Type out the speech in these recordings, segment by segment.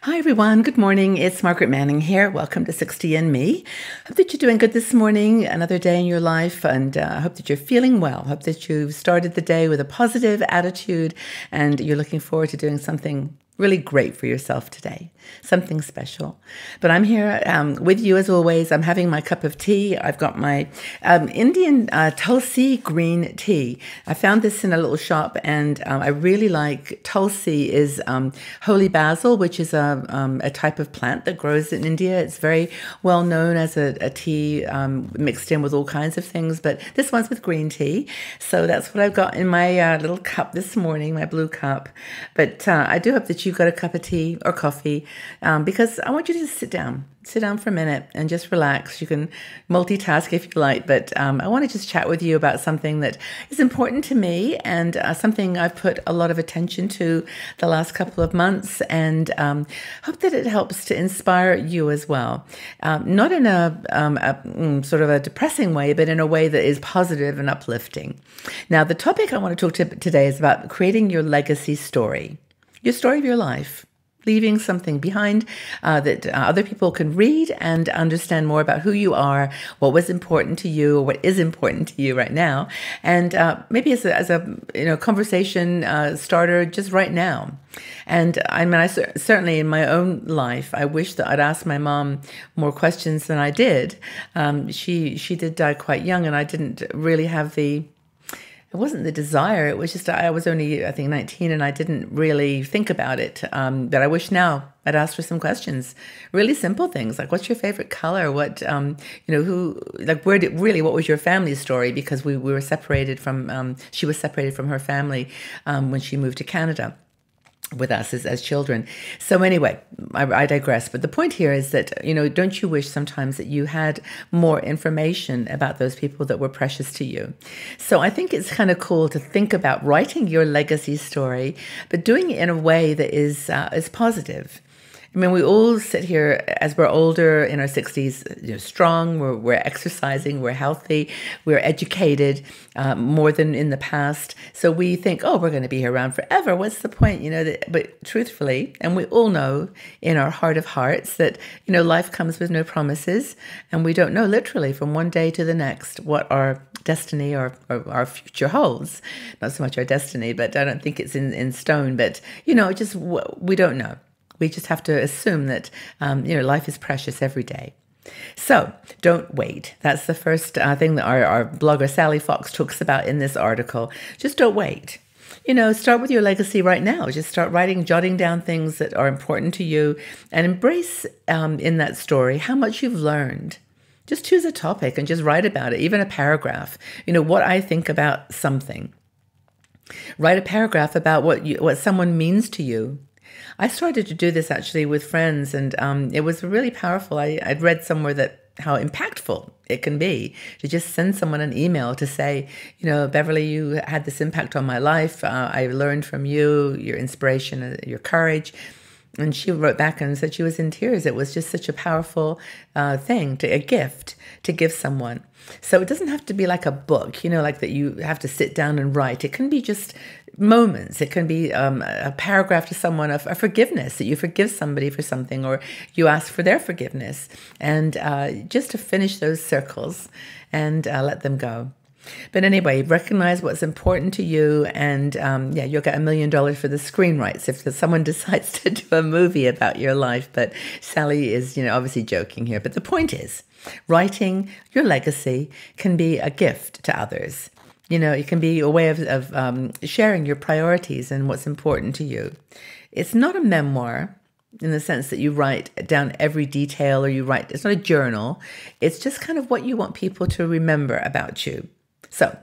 Hi, everyone. Good morning. It's Margaret Manning here. Welcome to 60 and Me. Hope that you're doing good this morning, another day in your life, and I hope that you're feeling well. Hope that you've started the day with a positive attitude and you're looking forward to doing something really great for yourself today, something special. But I'm here with you as always. I'm having my cup of tea. I've got my Indian Tulsi green tea. I found this in a little shop, and I really like Tulsi is holy basil, which is a type of plant that grows in India. It's very well known as a tea mixed in with all kinds of things, but this one's with green tea. So that's what I've got in my little cup this morning, my blue cup. But I do hope that you've got a cup of tea or coffee because I want you to just sit down for a minute and just relax. You can multitask if you like, but I want to just chat with you about something that is important to me and something I've put a lot of attention to the last couple of months, and hope that it helps to inspire you as well. Not in a sort of a depressing way, but in a way that is positive and uplifting. Now, the topic I want to talk to today is about creating your legacy story. Your story of your life, leaving something behind that other people can read and understand more about who you are, what was important to you, or what is important to you right now, and maybe as a conversation starter just right now. And I mean, I certainly in my own life, I wish that I'd asked my mom more questions than I did. She did die quite young, and I didn't really have it wasn't the desire. It was just I was only, I think, 19, and I didn't really think about it. But I wish now I'd asked her some questions, really simple things like, what's your favorite color? What, what was your family story? Because we were separated from, she was separated from her family when she moved to Canada with us as children. So anyway, I digress. But the point here is that, don't you wish sometimes that you had more information about those people that were precious to you? So I think it's kind of cool to think about writing your legacy story, but doing it in a way that is positive. I mean, we all sit here as we're older in our 60s, strong, we're exercising, we're healthy, we're educated more than in the past. So we think, oh, we're going to be around forever. What's the point? But truthfully, and we all know in our heart of hearts that, life comes with no promises, and we don't know literally from one day to the next what our destiny or our future holds. Not so much our destiny, but I don't think it's in stone, but, just we don't know. We just have to assume that, life is precious every day. So don't wait. That's the first thing that our blogger Sally Fox talks about in this article. Just don't wait. Start with your legacy right now. Just start jotting down things that are important to you, and embrace in that story how much you've learned. Just choose a topic and just write about it, even a paragraph. What I think about something. Write a paragraph about what someone means to you. I started to do this actually with friends, and it was really powerful. I'd read somewhere that how impactful it can be to just send someone an email to say, Beverly, you had this impact on my life. I learned from you, your inspiration, your courage. And she wrote back and said she was in tears. It was just such a powerful thing, a gift to give someone. So it doesn't have to be like a book, like that you have to sit down and write. It can be just moments. It can be a paragraph to someone, a forgiveness, that you forgive somebody for something, or you ask for their forgiveness. And just to finish those circles and let them go. But anyway, recognize what's important to you, and you'll get $1 million for the screen rights if someone decides to do a movie about your life. But Sally is, obviously joking here. But the point is, writing your legacy can be a gift to others. It can be a way of sharing your priorities and what's important to you. It's not a memoir in the sense that you write down every detail, or it's not a journal. It's just kind of what you want people to remember about you. So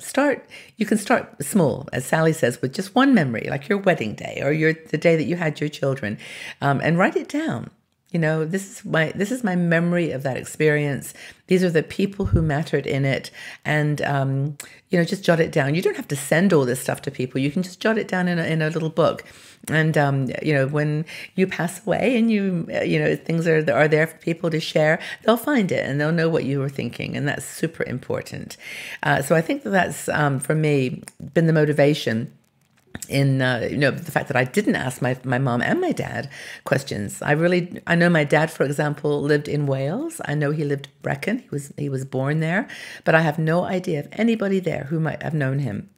you can start small, as Sally says, with just one memory, like your wedding day or the day that you had your children, and write it down. This is my memory of that experience. These are the people who mattered in it, and just jot it down. You don't have to send all this stuff to people. You can just jot it down in a little book. And when you pass away, and things are there for people to share, they'll find it and they'll know what you were thinking, and that's super important. So I think that's for me been the motivation in the fact that I didn't ask my mom and my dad questions. I know my dad, for example, lived in Wales. I know he lived in Brecon. He was born there, but I have no idea of anybody there who might have known him.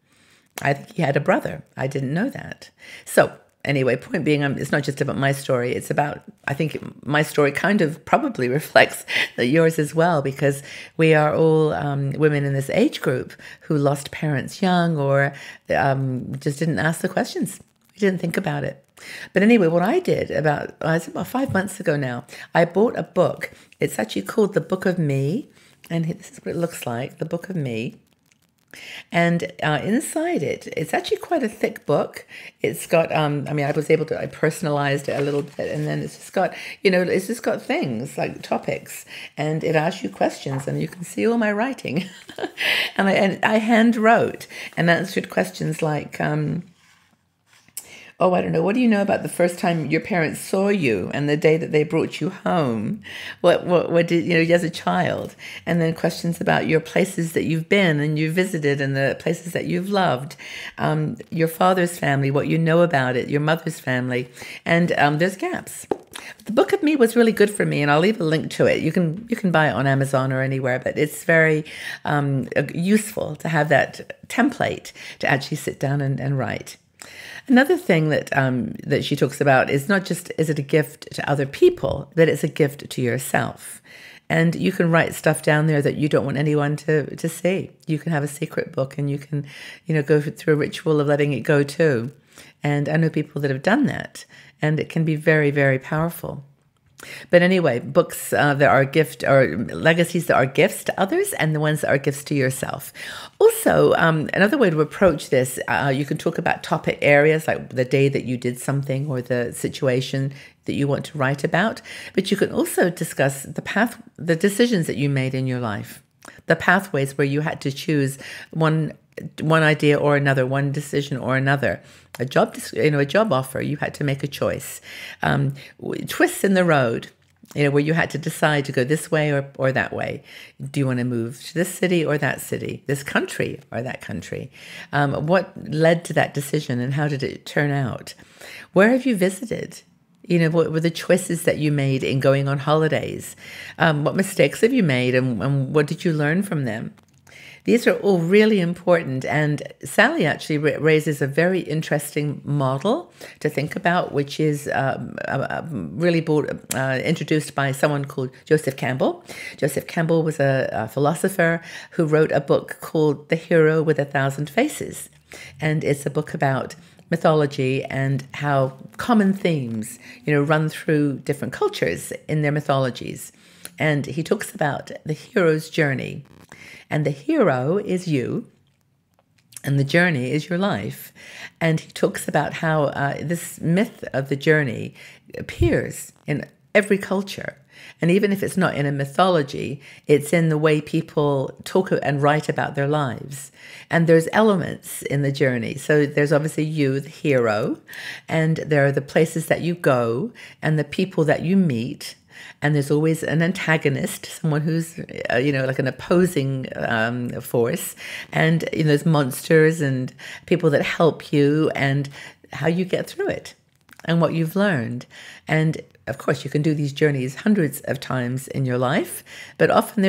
I think he had a brother. I didn't know that. So anyway, point being, it's not just about my story. It's about, I think my story kind of probably reflects yours as well, because we are all women in this age group who lost parents young or just didn't ask the questions. We didn't think about it. But anyway, what I did about 5 months ago now, I bought a book. It's actually called The Book of Me. And this is what it looks like, The Book of Me. And inside it's actually quite a thick book. It's got, I personalized it a little bit, and then it's just got things like topics, and it asks you questions, and you can see all my writing. and I hand wrote and answered questions like, I don't know, what do you know about the first time your parents saw you and the day that they brought you home? What did, as a child? And then questions about your places that you've been and you visited and the places that you've loved. Your father's family, what you know about it, your mother's family. And there's gaps. The Book of Me was really good for me, and I'll leave a link to it. You can buy it on Amazon or anywhere, but it's very useful to have that template to actually sit down and write. Another thing that she talks about is not just is it a gift to other people, but it's a gift to yourself. And you can write stuff down there that you don't want anyone to see. You can have a secret book, and you can, go through a ritual of letting it go too. And I know people that have done that, and it can be very, very powerful. But anyway, books that are legacies that are gifts to others, and the ones that are gifts to yourself. Also, another way to approach this, you can talk about topic areas like the day that you did something or the situation that you want to write about. But you can also discuss the decisions that you made in your life, the pathways where you had to choose one idea or another, one decision or another. A job offer, you had to make a choice. Twists in the road, where you had to decide to go this way or that way. Do you want to move to this city or that city, this country or that country? What led to that decision, and how did it turn out? Where have you visited? What were the choices that you made in going on holidays? What mistakes have you made, and what did you learn from them? These are all really important, and Sally actually raises a very interesting model to think about, which is really introduced by someone called Joseph Campbell. Joseph Campbell was a philosopher who wrote a book called The Hero with 1,000 Faces, and it's a book about mythology and how common themes, run through different cultures in their mythologies. And he talks about the hero's journey. And the hero is you, and the journey is your life. And he talks about how this myth of the journey appears in every culture. And even if it's not in a mythology, it's in the way people talk and write about their lives. And there's elements in the journey. So there's obviously you, the hero, and there are the places that you go and the people that you meet. And there's always an antagonist, someone who's, like an opposing force. And there's monsters and people that help you, and how you get through it and what you've learned. And of course, you can do these journeys hundreds of times in your life, but often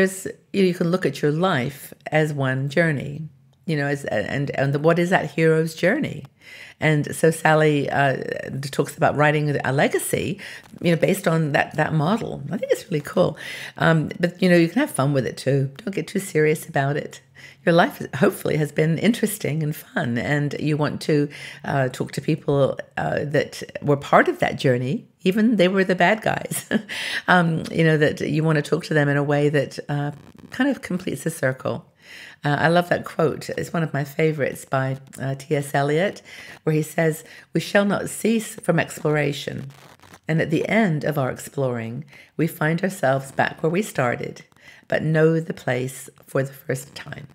you can look at your life as one journey, and what is that hero's journey? And so Sally talks about writing a legacy, based on that model. I think it's really cool. But, you can have fun with it too. Don't get too serious about it. Your life hopefully has been interesting and fun, and you want to talk to people that were part of that journey, even they were the bad guys. That you want to talk to them in a way that kind of completes the circle. I love that quote. It's one of my favorites by T.S. Eliot, where he says, "We shall not cease from exploration. And at the end of our exploring, we find ourselves back where we started, but know the place for the first time."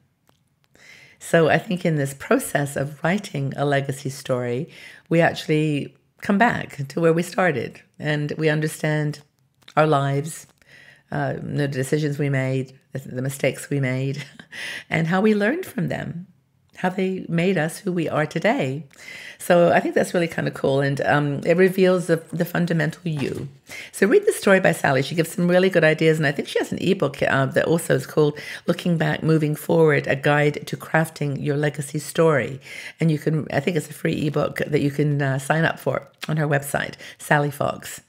So I think in this process of writing a legacy story, we actually come back to where we started, and we understand our lives, the decisions we made, the mistakes we made, and how we learned from them, how they made us who we are today. So I think that's really kind of cool, and it reveals the fundamental you. So read the story by Sally. She gives some really good ideas, and I think she has an ebook that also is called Looking Back, Moving Forward, A Guide to Crafting Your Legacy Story. And you can, I think it's a free ebook that you can sign up for on her website, Sally Fox.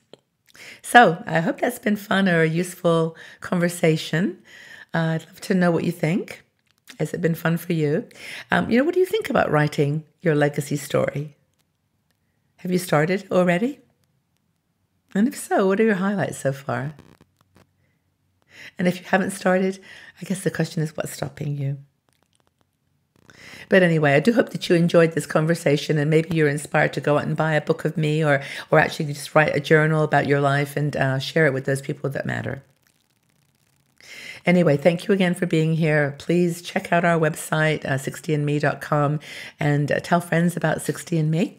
So I hope that's been fun or a useful conversation. I'd love to know what you think. Has it been fun for you? What do you think about writing your legacy story? Have you started already? And if so, what are your highlights so far? And if you haven't started, I guess the question is, what's stopping you? But anyway, I do hope that you enjoyed this conversation, and maybe you're inspired to go out and buy a book of me, or actually just write a journal about your life and share it with those people that matter. Anyway, thank you again for being here. Please check out our website, 60andme.com, and tell friends about 60andme.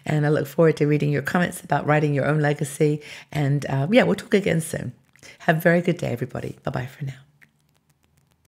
And I look forward to reading your comments about writing your own legacy. And we'll talk again soon. Have a very good day, everybody. Bye-bye for now.